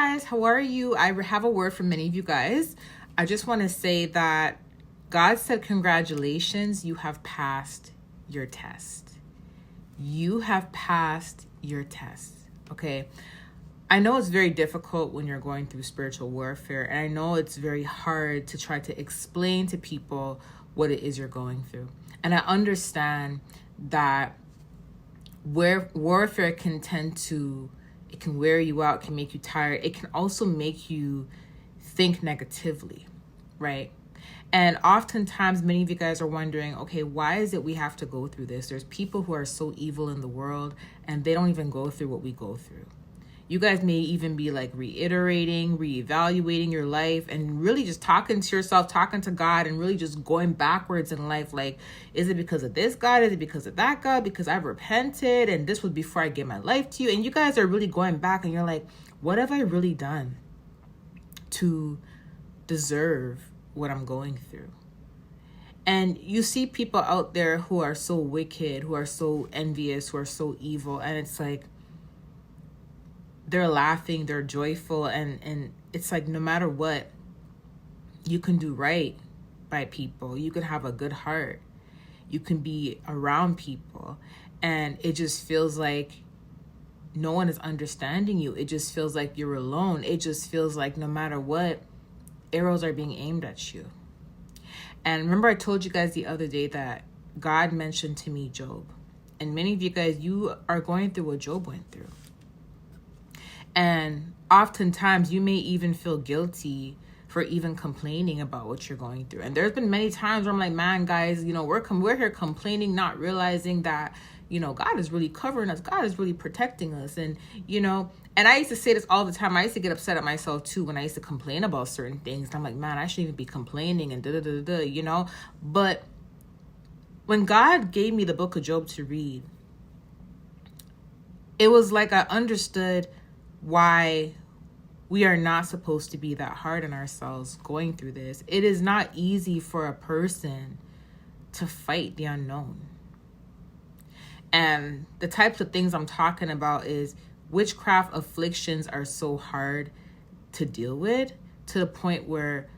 guys, how are you? I have a word for many of you guys. I just want to say that God said, congratulations, you have passed your test. You have passed your test, okay? I know it's very difficult when you're going through spiritual warfare, and I know it's very hard to try to explain to people what it is you're going through. And I understand that where warfare can it can wear you out, can make you tired. It can also make you think negatively, right? And oftentimes, many of you guys are wondering, okay, why is it we have to go through this? There's people who are so evil in the world, and they don't even go through what we go through. You guys may even be like reevaluating your life and really just talking to yourself, talking to God, and really just going backwards in life. Like, is it because of this God? Is it because of that God? Because I've repented and this was before I gave my life to you. And you guys are really going back and you're like, what have I really done to deserve what I'm going through? And you see people out there who are so wicked, who are so envious, who are so evil. And it's like, they're laughing, they're joyful, and it's like no matter what, you can do right by people. You can have a good heart. You can be around people. And it just feels like no one is understanding you. It just feels like you're alone. It just feels like no matter what, arrows are being aimed at you. And remember I told you guys the other day that God mentioned to me Job. And many of you guys, you are going through what Job went through. And oftentimes you may even feel guilty for even complaining about what you're going through. And there's been many times where I'm like, man, guys, we're here complaining, not realizing that, God is really covering us. God is really protecting us. And, and I used to say this all the time. I used to get upset at myself too when I used to complain about certain things. And I'm like, man, I shouldn't even be complaining and But when God gave me the book of Job to read, it was like I understood why we are not supposed to be that hard on ourselves going through this. It is not easy for a person to fight the unknown. And the types of things I'm talking about is witchcraft afflictions are so hard to deal with, to the point where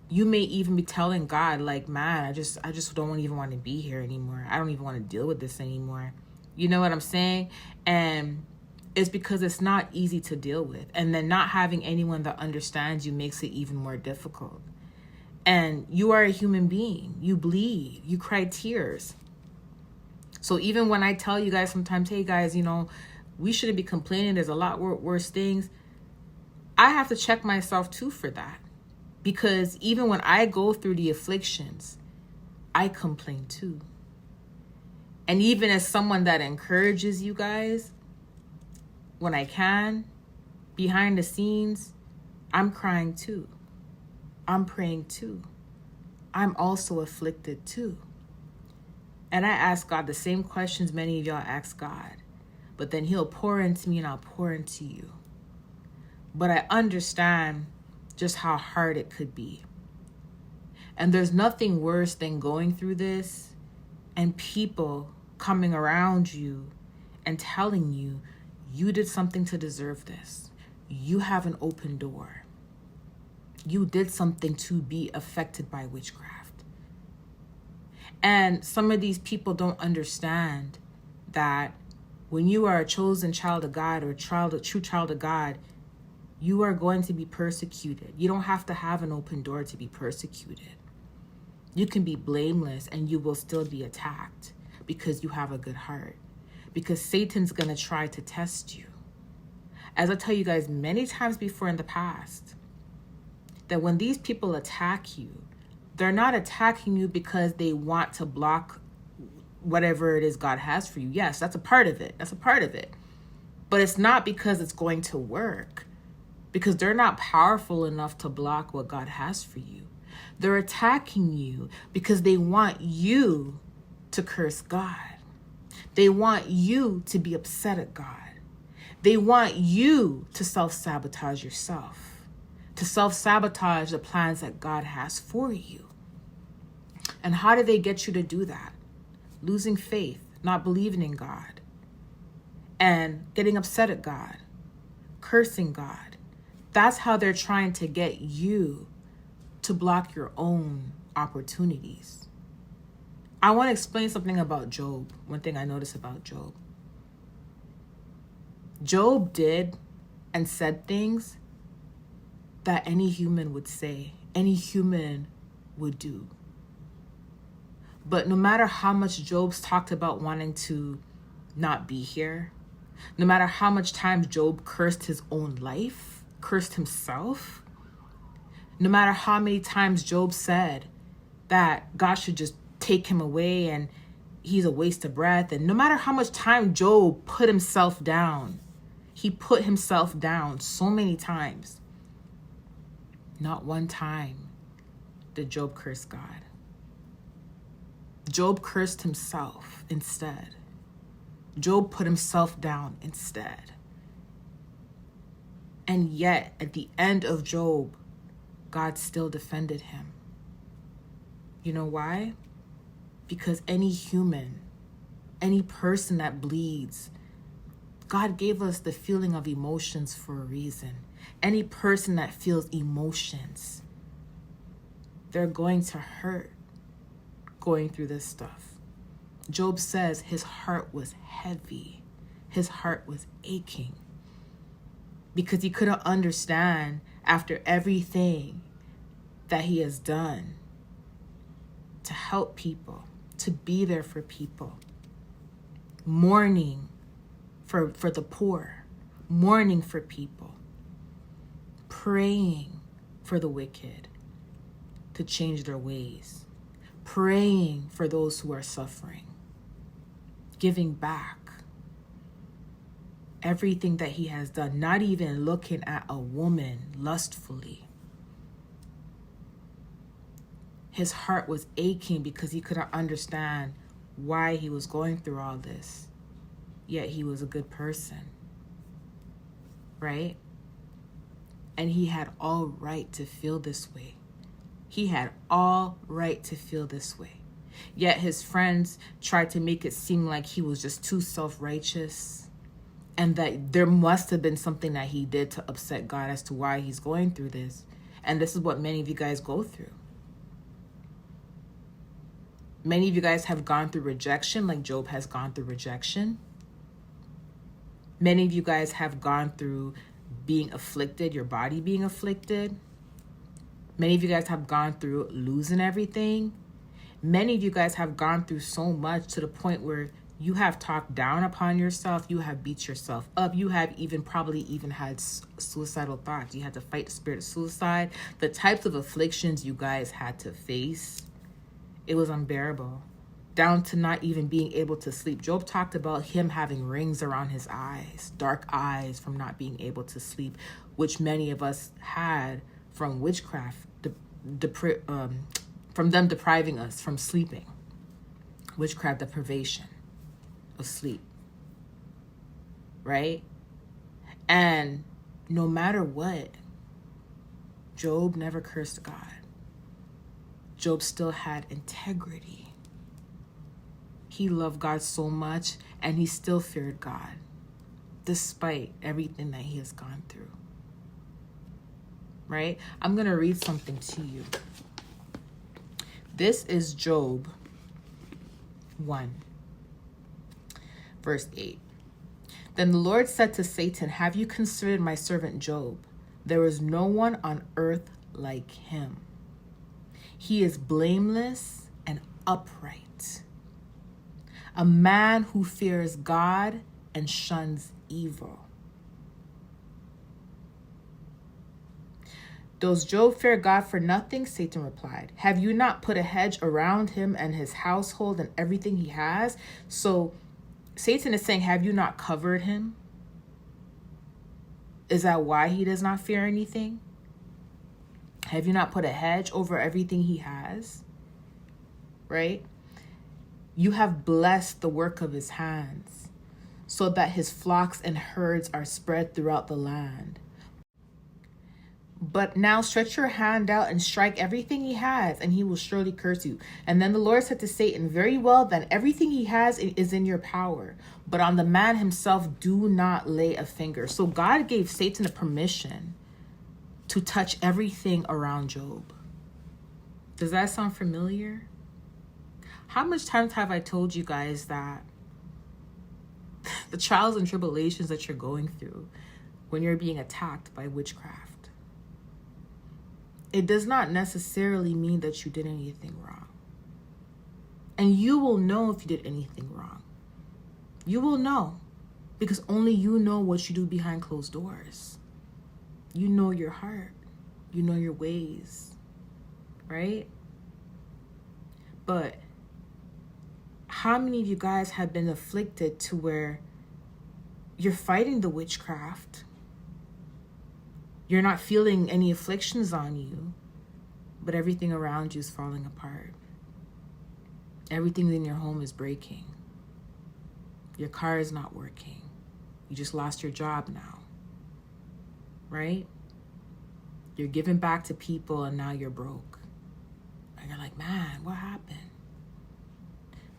you may even be telling God, like, man, I just don't even want to be here anymore. I don't even want to deal with this anymore. You know what I'm saying? And it's because it's not easy to deal with. And then not having anyone that understands you makes it even more difficult. And you are a human being. You bleed. You cry tears. So even when I tell you guys sometimes, hey guys, we shouldn't be complaining. There's a lot worse things. I have to check myself too for that. Because even when I go through the afflictions, I complain too. And even as someone that encourages you guys, when I can, behind the scenes, I'm crying too. I'm praying too. I'm also afflicted too. And I ask God the same questions many of y'all ask God. But then he'll pour into me and I'll pour into you. But I understand just how hard it could be. And there's nothing worse than going through this and people coming around you and telling you, you did something to deserve this. You have an open door. You did something to be affected by witchcraft. And some of these people don't understand that when you are a chosen child of God or a true child of God, you are going to be persecuted. You don't have to have an open door to be persecuted. You can be blameless and you will still be attacked because you have a good heart. Because Satan's going to try to test you. As I tell you guys many times before in the past, that when these people attack you, they're not attacking you because they want to block whatever it is God has for you. Yes, that's a part of it. But it's not because it's going to work. Because they're not powerful enough to block what God has for you. They're attacking you because they want you to curse God. They want you to be upset at God. They want you to self-sabotage yourself, to self-sabotage the plans that God has for you. And how do they get you to do that? Losing faith, not believing in God, and getting upset at God, cursing God, That's how they're trying to get you to block your own opportunities. I want to explain something about Job. One thing I noticed about Job. Job did and said things that any human would say, any human would do. But no matter how much Job's talked about wanting to not be here, no matter how much times Job cursed his own life, cursed himself, no matter how many times Job said that God should just take him away and he's a waste of breath, and no matter how much time Job put himself down, he put himself down so many times, not one time did Job curse God. Job cursed himself instead. Job put himself down instead. And yet, at the end of Job, God still defended him. You know why? Because any human, any person that bleeds, God gave us the feeling of emotions for a reason. Any person that feels emotions, they're going to hurt going through this stuff. Job says his heart was heavy. His heart was aching because he couldn't understand after everything that he has done to help people, to be there for people, mourning for the poor, mourning for people, praying for the wicked to change their ways, praying for those who are suffering, giving back everything that he has done, not even looking at a woman lustfully. His heart was aching because he couldn't understand why he was going through all this. Yet he was a good person, right? And he had all right to feel this way. He had all right to feel this way. Yet his friends tried to make it seem like he was just too self-righteous and that there must have been something that he did to upset God as to why he's going through this. And this is what many of you guys go through. Many of you guys have gone through rejection like Job has gone through rejection. Many of you guys have gone through being afflicted, your body being afflicted. Many of you guys have gone through losing everything. Many of you guys have gone through so much to the point where you have talked down upon yourself. You have beat yourself up. You have probably even had suicidal thoughts. You had to fight the spirit of suicide. The types of afflictions you guys had to face, it was unbearable. Down to not even being able to sleep. Job talked about him having rings around his eyes, dark eyes from not being able to sleep, which many of us had from witchcraft, from them depriving us from sleeping. Witchcraft deprivation of sleep, right? And no matter what, Job never cursed God. Job still had integrity. He loved God so much, and he still feared God, despite everything that he has gone through. Right? I'm going to read something to you. This is Job 1, verse 8. Then the Lord said to Satan, "Have you considered my servant Job? There is no one on earth like him. He is blameless and upright, a man who fears God and shuns evil." "Does Job fear God for nothing?" Satan replied. "Have you not put a hedge around him and his household and everything he has?" So Satan is saying, have you not covered him? Is that why he does not fear anything? Have you not put a hedge over everything he has? Right? You have blessed the work of his hands, so that his flocks and herds are spread throughout the land. But now stretch your hand out and strike everything he has, and he will surely curse you. And then the Lord said to Satan, "Very well, then everything he has is in your power, but on the man himself do not lay a finger." So God gave Satan a permission to touch everything around Job. Does that sound familiar? How much times have I told you guys that the trials and tribulations that you're going through when you're being attacked by witchcraft, it does not necessarily mean that you did anything wrong. And you will know if you did anything wrong. You will know, because only you know what you do behind closed doors. You know your heart. You know your ways, right? But how many of you guys have been afflicted to where you're fighting the witchcraft? You're not feeling any afflictions on you, but everything around you is falling apart. Everything in your home is breaking. Your car is not working. You just lost your job now, right? You're giving back to people and now you're broke. And you're like, man, what happened?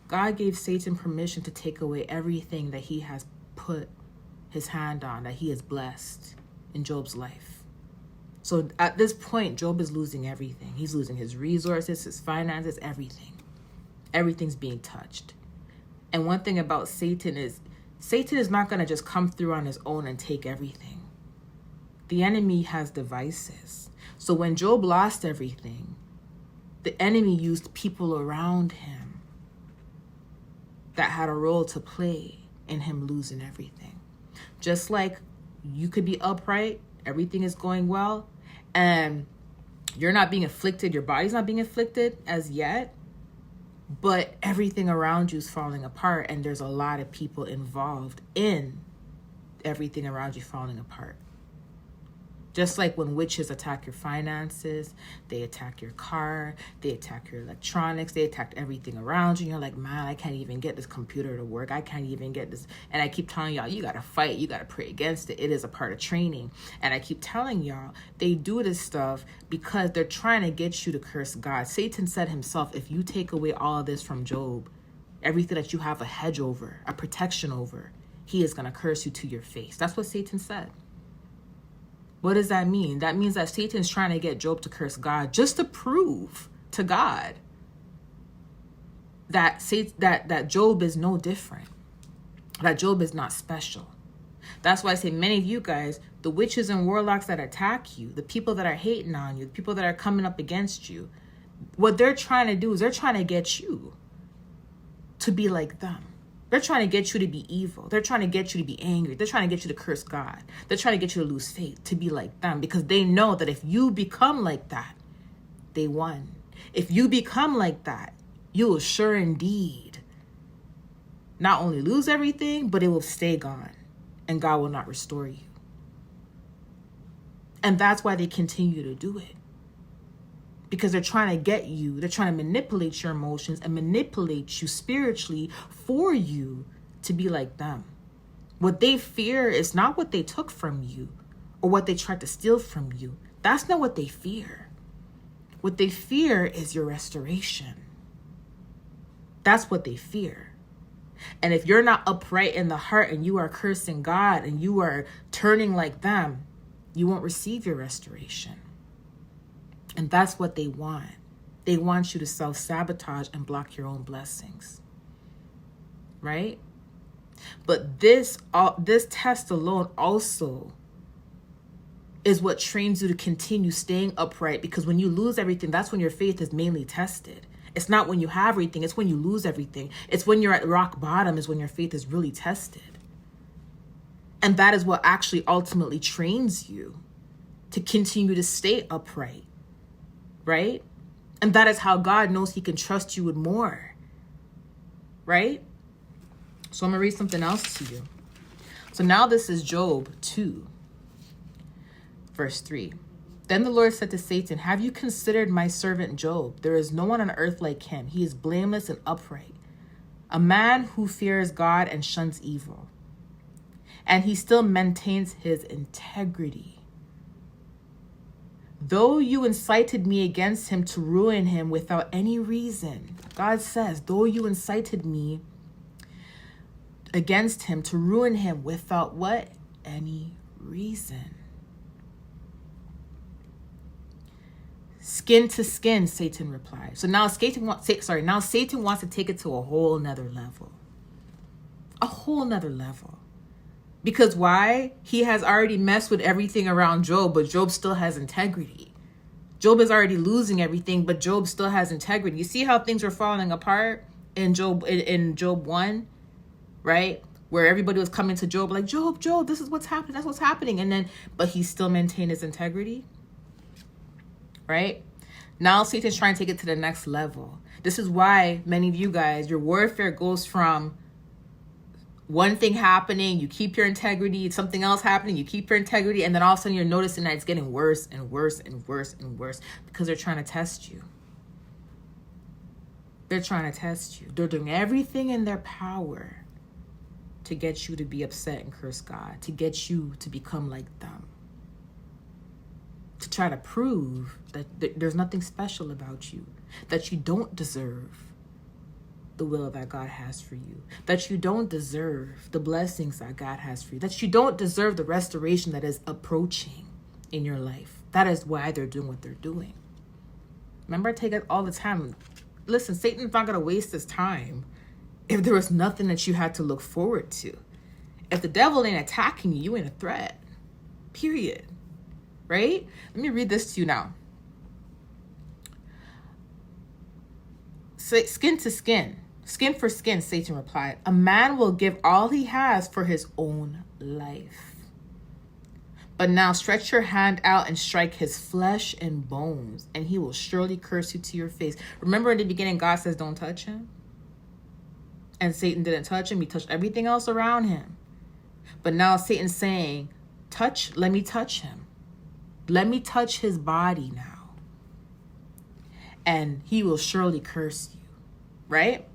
God gave Satan permission to take away everything that he has put his hand on, that he has blessed in Job's life. So at this point, Job is losing everything. He's losing his resources, his finances, everything. Everything's being touched. And one thing about Satan is not going to just come through on his own and take everything. The enemy has devices. So when Job lost everything, the enemy used people around him that had a role to play in him losing everything. Just like you could be upright, everything is going well, and you're not being afflicted, your body's not being afflicted as yet, but everything around you is falling apart, and there's a lot of people involved in everything around you falling apart. Just like when witches attack your finances, they attack your car, they attack your electronics, they attack everything around you. And you're like, man, I can't even get this computer to work. I can't even get this. And I keep telling y'all, you got to fight. You got to pray against it. It is a part of training. And I keep telling y'all, they do this stuff because they're trying to get you to curse God. Satan said himself, if you take away all of this from Job, everything that you have a hedge over, a protection over, he is going to curse you to your face. That's what Satan said. What does that mean? That means that Satan's trying to get Job to curse God just to prove to God that Job is no different, that Job is not special. That's why I say many of you guys, the witches and warlocks that attack you, the people that are hating on you, the people that are coming up against you, what they're trying to do is they're trying to get you to be like them. They're trying to get you to be evil. They're trying to get you to be angry. They're trying to get you to curse God. They're trying to get you to lose faith, to be like them, because they know that if you become like that, they won. If you become like that, you will sure indeed not only lose everything, but it will stay gone, and God will not restore you. And that's why they continue to do it. Because they're trying to get you, they're trying to manipulate your emotions and manipulate you spiritually for you to be like them. What they fear is not what they took from you or what they tried to steal from you. That's not what they fear. What they fear is your restoration. That's what they fear. And if you're not upright in the heart and you are cursing God and you are turning like them, you won't receive your restoration. And that's what they want. They want you to self-sabotage and block your own blessings. Right? But this test alone also is what trains you to continue staying upright, because when you lose everything, that's when your faith is mainly tested. It's not when you have everything, it's when you lose everything. It's when you're at rock bottom is when your faith is really tested. And that is what actually ultimately trains you to continue to stay upright. Right? And that is how God knows he can trust you with more. Right? So I'm going to read something else to you. So now this is Job 2, verse 3. Then the Lord said to Satan, have you considered my servant Job? There is no one on earth like him. He is blameless and upright, a man who fears God and shuns evil. And he still maintains his integrity. Though you incited me against him to ruin him without any reason. God says, though you incited me against him to ruin him without what? Any reason. Skin to skin, Satan replied. So now Satan wants to take it to a whole nother level. A whole nother level. Because why? He has already messed with everything around Job, but Job still has integrity. Job is already losing everything, but Job still has integrity. You see how things are falling apart in Job 1, right? Where everybody was coming to Job like, Job, this is what's happening. That's what's happening. But he still maintained his integrity, right? Now Satan's trying to take it to the next level. This is why many of you guys, your warfare goes from one thing happening, you keep your integrity, something else happening, you keep your integrity, and then all of a sudden you're noticing that it's getting worse and worse and worse and worse because they're trying to test you. They're trying to test you. They're doing everything in their power to get you to be upset and curse God, to get you to become like them, to try to prove that there's nothing special about you, that you don't deserve the will that God has for you, that you don't deserve the blessings that God has for you, that you don't deserve the restoration that is approaching in your life. That is why they're doing what they're doing. Remember, I take it all the time. Listen, Satan's not going to waste his time if there was nothing that you had to look forward to. If the devil ain't attacking you, you ain't a threat. Period. Right? Let me read this to you now. Skin to skin. Skin for skin, Satan replied. A man will give all he has for his own life. But now stretch your hand out and strike his flesh and bones, and he will surely curse you to your face. Remember in the beginning, God says don't touch him? And Satan didn't touch him. He touched everything else around him. But now Satan's saying, let me touch him. Let me touch his body now. And he will surely curse you. Right?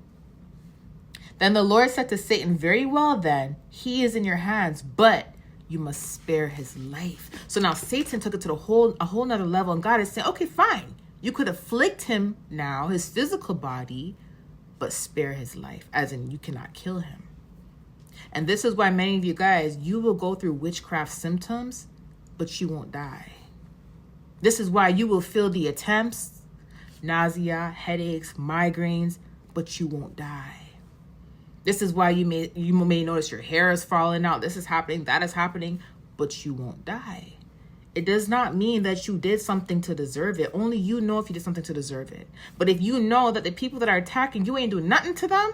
Then the Lord said to Satan, very well then, he is in your hands, but you must spare his life. So now Satan took it to a whole nother level, and God is saying, okay, fine. You could afflict him now, his physical body, but spare his life, as in you cannot kill him. And this is why many of you guys, you will go through witchcraft symptoms, but you won't die. This is why you will feel the attempts, nausea, headaches, migraines, but you won't die. This is why you may notice your hair is falling out. This is happening, that is happening, but you won't die. It does not mean that you did something to deserve it. Only you know if you did something to deserve it. But if you know that the people that are attacking you ain't doing nothing to them,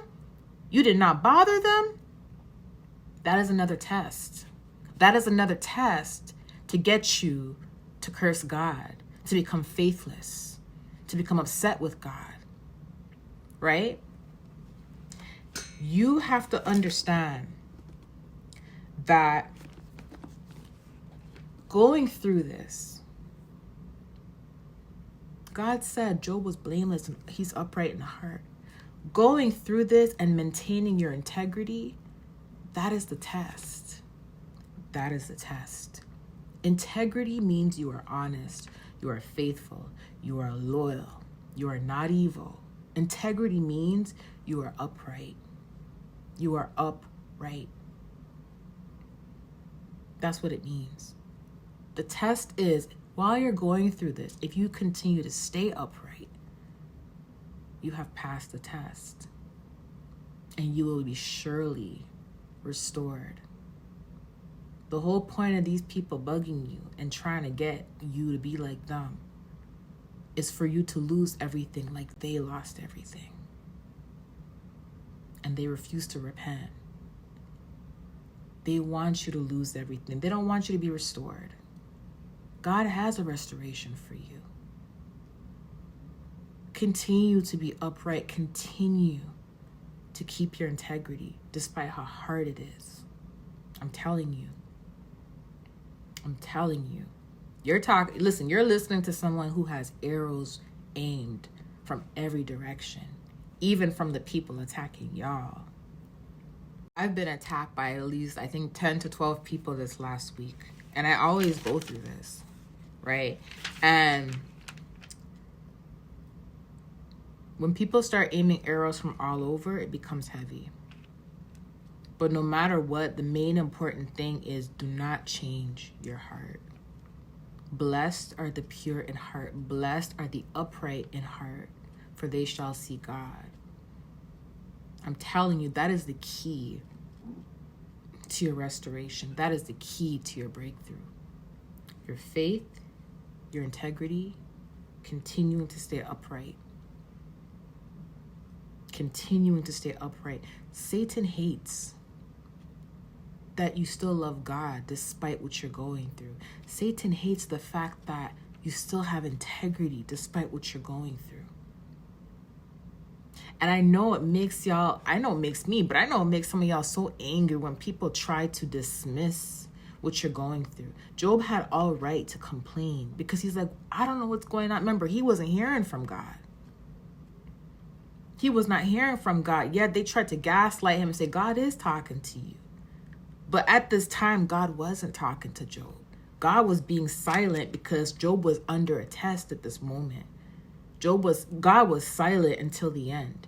you did not bother them, that is another test. That is another test to get you to curse God, to become faithless, to become upset with God. Right? You have to understand that going through this, God said Job was blameless and he's upright in heart. Going through this and maintaining your integrity, that is the test. That is the test. Integrity means you are honest, you are faithful, you are loyal, you are not evil. Integrity means you are upright. You are upright. That's what it means. The test is, while you're going through this, if you continue to stay upright, you have passed the test. And you will be surely restored. The whole point of these people bugging you and trying to get you to be like them is for you to lose everything like they lost everything. And they refuse to repent. They want you to lose everything. They don't want you to be restored. God has a restoration for you. Continue to be upright. Continue to keep your integrity despite how hard it is. I'm telling you. I'm telling you. You're listening to someone who has arrows aimed from every direction, even from the people attacking y'all. I've been attacked by at least, I think, 10 to 12 people this last week. And I always go through this, right? And when people start aiming arrows from all over, it becomes heavy. But no matter what, the main important thing is do not change your heart. Blessed are the pure in heart. Blessed are the upright in heart, for they shall see God. I'm telling you, that is the key to your restoration. That is the key to your breakthrough. Your faith, your integrity, continuing to stay upright. Continuing to stay upright. Satan hates that you still love God despite what you're going through. Satan hates the fact that you still have integrity despite what you're going through. And I know it makes y'all, I know it makes me, but I know it makes some of y'all so angry when people try to dismiss what you're going through. Job had all right to complain because he's like, I don't know what's going on. Remember, he wasn't hearing from God. He was not hearing from God. Yet they tried to gaslight him and say, God is talking to you. But at this time, God wasn't talking to Job. God was being silent because Job was under a test at this moment. God was silent until the end.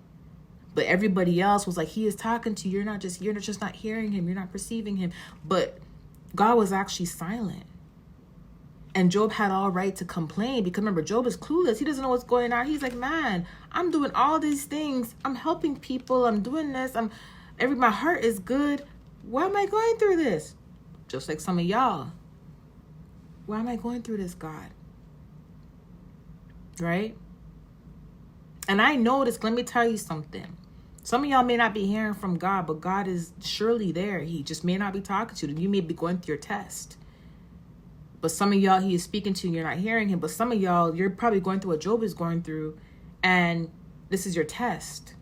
But everybody else was like, he is talking to you. You're just not hearing him. You're not perceiving him. But God was actually silent. And Job had all right to complain because remember, Job is clueless. He doesn't know what's going on. He's like, man, I'm doing all these things. I'm helping people. I'm doing this. My heart is good. Why am I going through this? Just like some of y'all. Why am I going through this, God? Right? And I noticed, let me tell you something. Some of y'all may not be hearing from God, but God is surely there. He just may not be talking to you. You may be going through your test. But some of y'all, he is speaking to you and you're not hearing him. But some of y'all, you're probably going through what Job is going through. And this is your test.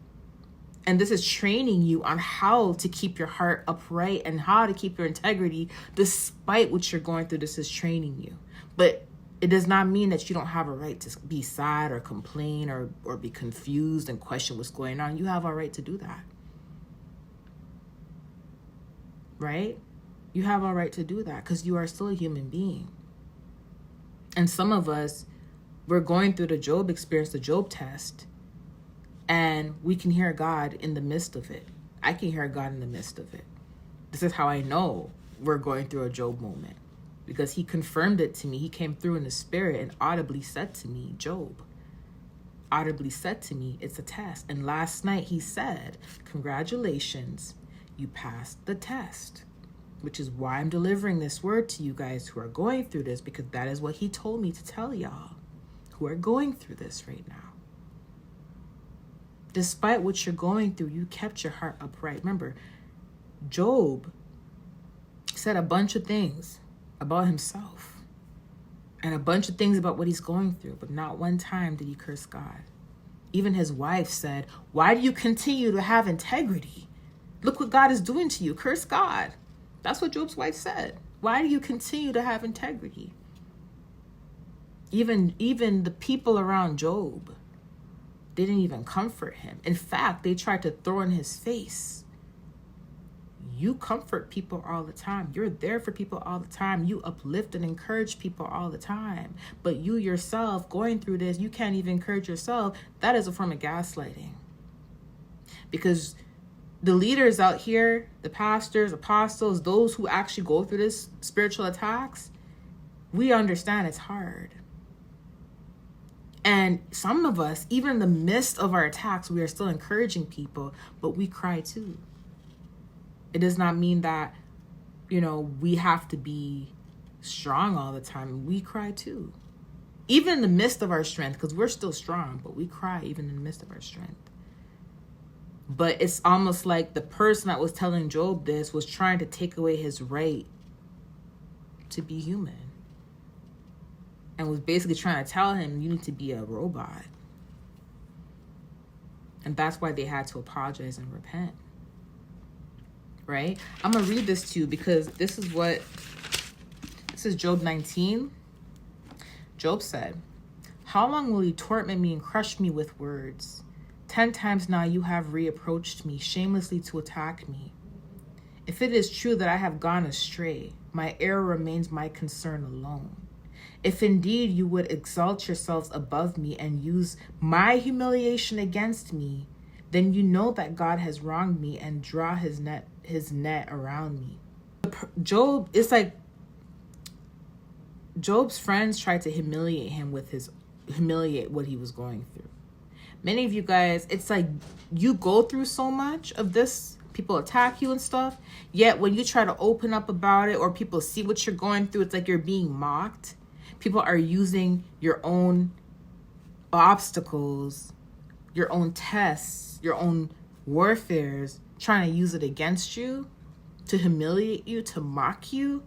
And this is training you on how to keep your heart upright and how to keep your integrity despite what you're going through. This is training you. But it does not mean that you don't have a right to be sad or complain or be confused and question what's going on. You have a right to do that. Right? You have a right to do that because you are still a human being. And some of us, we're going through the Job experience, the Job test, and we can hear God in the midst of it. I can hear God in the midst of it. This is how I know we're going through a Job moment. Because he confirmed it to me. He came through in the spirit and audibly said to me, Job, audibly said to me, it's a test. And last night he said, congratulations, you passed the test. Which is why I'm delivering this word to you guys who are going through this, because that is what he told me to tell y'all who are going through this right now. Despite what you're going through, you kept your heart upright. Remember, Job said a bunch of things about himself and a bunch of things about what he's going through, but not one time did he curse God. Even his wife said, why do you continue to have integrity? Look what God is doing to you. Curse God. That's what Job's wife said. Why do you continue to have integrity? Even the people around Job, they didn't even comfort him. In fact, they tried to throw in his face. You comfort people all the time. You're there for people all the time. You uplift and encourage people all the time. But you yourself going through this, you can't even encourage yourself. That is a form of gaslighting. Because the leaders out here, the pastors, apostles, those who actually go through this spiritual attacks, we understand it's hard. And some of us, even in the midst of our attacks, we are still encouraging people, but we cry too. It does not mean that, we have to be strong all the time. We cry too. Even in the midst of our strength, because we're still strong, but we cry even in the midst of our strength. But it's almost like the person that was telling Job this was trying to take away his right to be human. And was basically trying to tell him, you need to be a robot. And that's why they had to apologize and repent. Right? I'm going to read this to you because this is Job 19. Job said, how long will you torment me and crush me with words? 10 times now you have reapproached me shamelessly to attack me. If it is true that I have gone astray, my error remains my concern alone. If indeed you would exalt yourselves above me and use my humiliation against me, then you know that God has wronged me and draw his net around me. Job, it's like Job's friends tried to humiliate what he was going through. Many of you guys, it's like you go through so much of this, people attack you and stuff, yet when you try to open up about it or people see what you're going through, it's like you're being mocked. People are using your own obstacles, your own tests, your own warfares, trying to use it against you, to humiliate you, to mock you.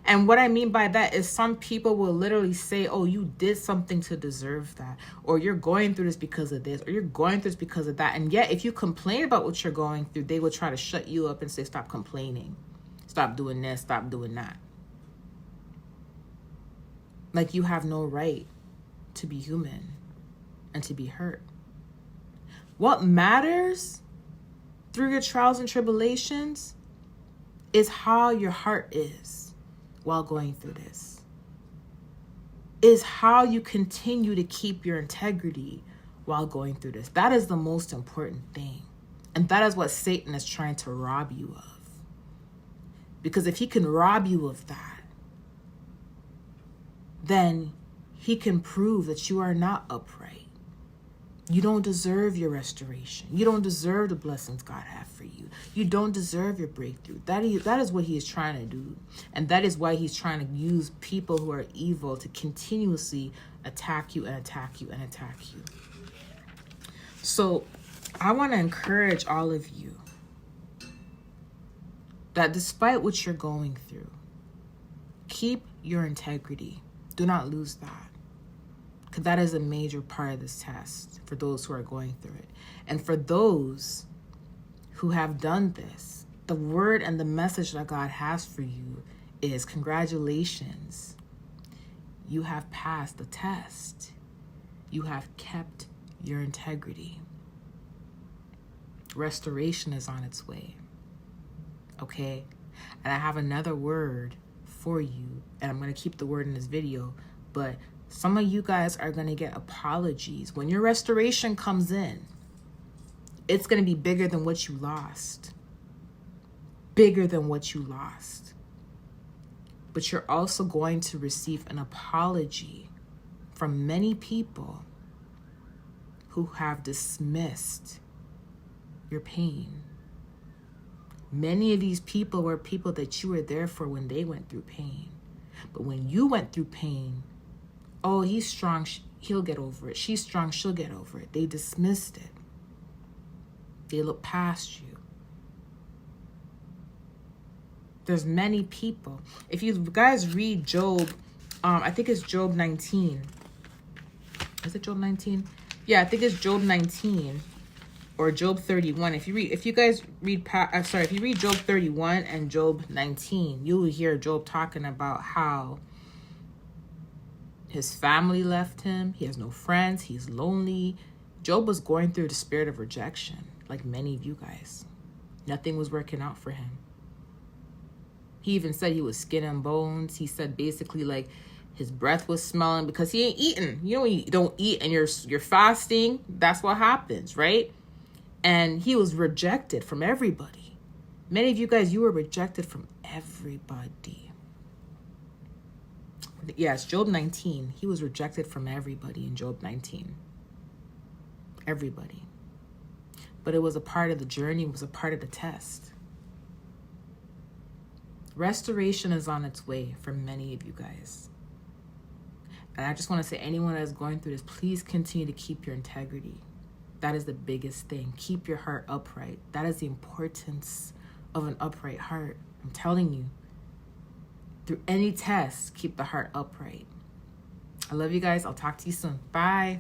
And what I mean by that is some people will literally say, oh, you did something to deserve that, or you're going through this because of this, or you're going through this because of that. And yet, if you complain about what you're going through, they will try to shut you up and say, stop complaining, stop doing this, stop doing that. Like you have no right to be human and to be hurt. What matters through your trials and tribulations is how your heart is while going through this. Is how you continue to keep your integrity while going through this. That is the most important thing. And that is what Satan is trying to rob you of. Because if he can rob you of that, then he can prove that you are not upright. You don't deserve your restoration. You don't deserve the blessings God has for you. You don't deserve your breakthrough. That is what he is trying to do. And that is why he's trying to use people who are evil to continuously attack you and attack you and attack you. So I want to encourage all of you that despite what you're going through, keep your integrity. Do not lose that. Because that is a major part of this test for those who are going through it. And for those who have done this, the word and the message that God has for you is congratulations. You have passed the test. You have kept your integrity. Restoration is on its way. Okay? And I have another word for you. And I'm going to keep the word in this video. But some of you guys are going to get apologies. When your restoration comes in, it's going to be bigger than what you lost. Bigger than what you lost. But you're also going to receive an apology from many people who have dismissed your pain. Many of these people were people that you were there for when they went through pain. But when you went through pain, oh, he's strong, he'll get over it. She's strong, she'll get over it. They dismissed it. They looked past you. There's many people. If you guys read Job, I think it's Job 19. Is it Job 19? Yeah, I think it's Job 19 or Job 31. If you read Job 31 and Job 19, you will hear Job talking about how his family left him. He has no friends. He's lonely. Job was going through the spirit of rejection, like many of you guys. Nothing was working out for him. He even said he was skin and bones. He said basically like his breath was smelling because he ain't eating. You know, when you don't eat and you're fasting, that's what happens, right? And he was rejected from everybody. Many of you guys, you were rejected from everybody. Yes, Job 19. He was rejected from everybody in Job 19. Everybody. But it was a part of the journey. It was a part of the test. Restoration is on its way for many of you guys. And I just want to say, anyone that is going through this, please continue to keep your integrity. That is the biggest thing. Keep your heart upright. That is the importance of an upright heart. I'm telling you. Through any test, keep the heart upright. I love you guys. I'll talk to you soon. Bye.